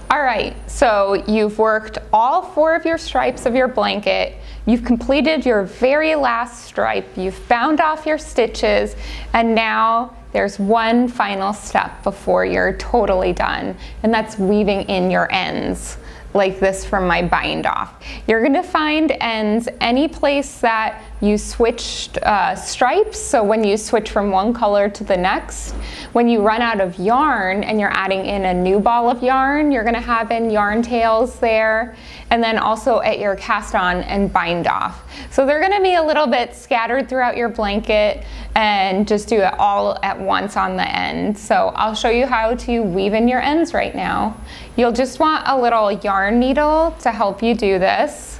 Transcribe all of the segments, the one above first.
All right, so you've worked all 4 of your stripes of your blanket. You've completed your very last stripe. You've bound off your stitches, and now there's one final step before you're totally done, and that's weaving in your ends, like this from my bind off. You're gonna find ends any place that you switched stripes, so when you switch from one color to the next. When you run out of yarn and you're adding in a new ball of yarn, you're gonna have in yarn tails there, and then also at your cast on and bind off. So they're gonna be a little bit scattered throughout your blanket, and just do it all at once on the end. So I'll show you how to weave in your ends right now. You'll just want a little yarn needle to help you do this.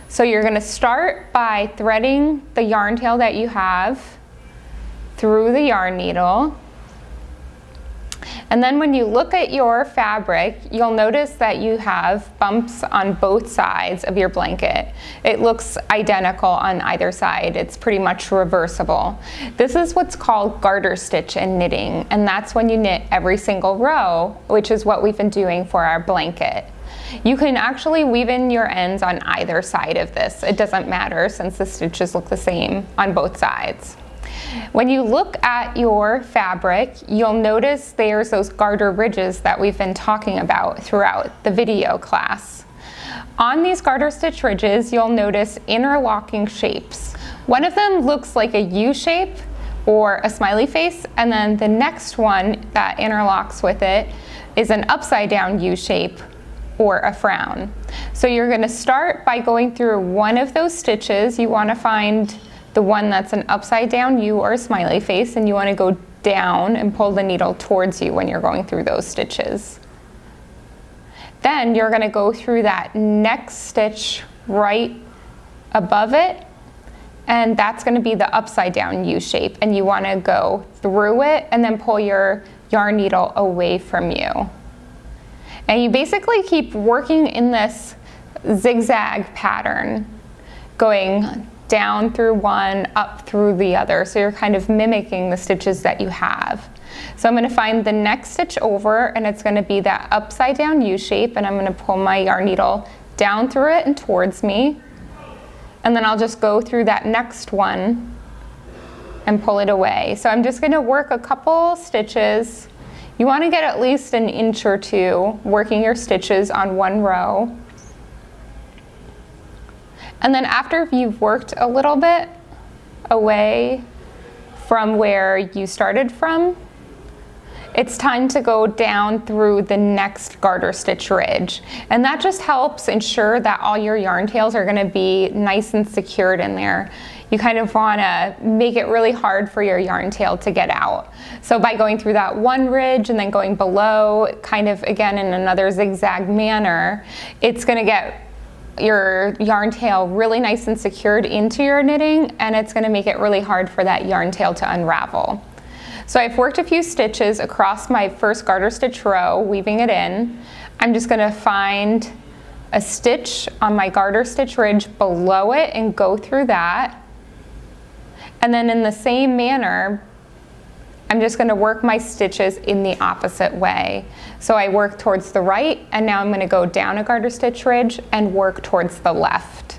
So you're gonna start by threading the yarn tail that you have through the yarn needle. And then when you look at your fabric, you'll notice that you have bumps on both sides of your blanket. It looks identical on either side. It's pretty much reversible. This is what's called garter stitch in knitting, and that's when you knit every single row, which is what we've been doing for our blanket. You can actually weave in your ends on either side of this. It doesn't matter since the stitches look the same on both sides. When you look at your fabric, you'll notice there's those garter ridges that we've been talking about throughout the video class. On these garter stitch ridges, you'll notice interlocking shapes. One of them looks like a U shape or a smiley face, and then the next one that interlocks with it is an upside down U shape or a frown. So you're going to start by going through one of those stitches. You want to find the one that's an upside down U or a smiley face, and you want to go down and pull the needle towards you when you're going through those stitches. Then you're going to go through that next stitch right above it, and that's going to be the upside down U shape, and you want to go through it and then pull your yarn needle away from you. And you basically keep working in this zigzag pattern, going down through one, up through the other. So you're kind of mimicking the stitches that you have. So I'm going to find the next stitch over, and it's going to be that upside down U shape, and I'm going to pull my yarn needle down through it and towards me. And then I'll just go through that next one and pull it away. So I'm just going to work a couple stitches. You want to get at least an inch or two working your stitches on one row. And then after you've worked a little bit away from where you started from, it's time to go down through the next garter stitch ridge. And that just helps ensure that all your yarn tails are going to be nice and secured in there. You kind of want to make it really hard for your yarn tail to get out. So by going through that one ridge and then going below, kind of again in another zigzag manner, it's going to get your yarn tail really nice and secured into your knitting, and it's going to make it really hard for that yarn tail to unravel. So I've worked a few stitches across my first garter stitch row, weaving it in. I'm just going to find a stitch on my garter stitch ridge below it and go through that. And then in the same manner, I'm just going to work my stitches in the opposite way. So I work towards the right, and now I'm going to go down a garter stitch ridge and work towards the left.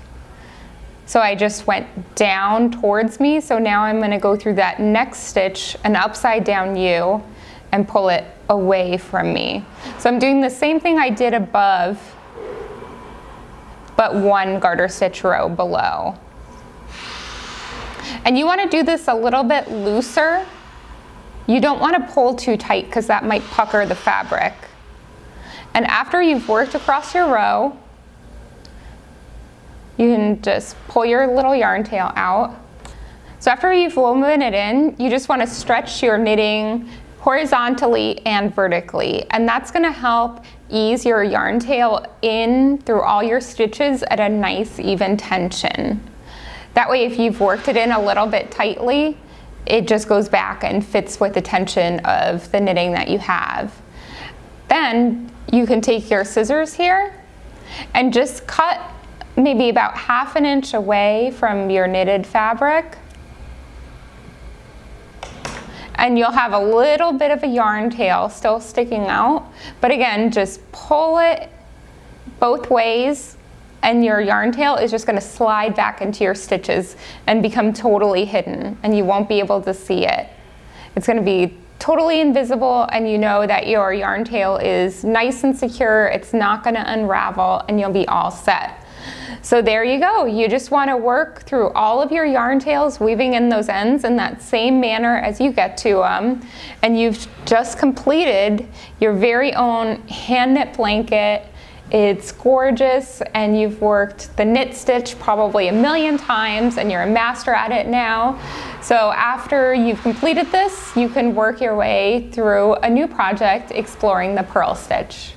So I just went down towards me, so now I'm going to go through that next stitch, an upside down U, and pull it away from me. So I'm doing the same thing I did above, but one garter stitch row below. And you want to do this a little bit looser. You don't want to pull too tight because that might pucker the fabric. And after you've worked across your row, you can just pull your little yarn tail out. So after you've woven it in, you just want to stretch your knitting horizontally and vertically, and that's going to help ease your yarn tail in through all your stitches at a nice even tension. That way, if you've worked it in a little bit tightly, it just goes back and fits with the tension of the knitting that you have. Then you can take your scissors here and just cut maybe about 1/2 inch away from your knitted fabric. and you'll have a little bit of a yarn tail still sticking out. But again, just pull it both ways and your yarn tail is just going to slide back into your stitches and become totally hidden, and you won't be able to see it. It's going to be totally invisible, and you know that your yarn tail is nice and secure. It's not going to unravel, and you'll be all set. So there you go. You just want to work through all of your yarn tails, weaving in those ends in that same manner as you get to them, and you've just completed your very own hand knit blanket. It's gorgeous, and you've worked the knit stitch probably a million times, and you're a master at it now. So after you've completed this, you can work your way through a new project exploring the purl stitch.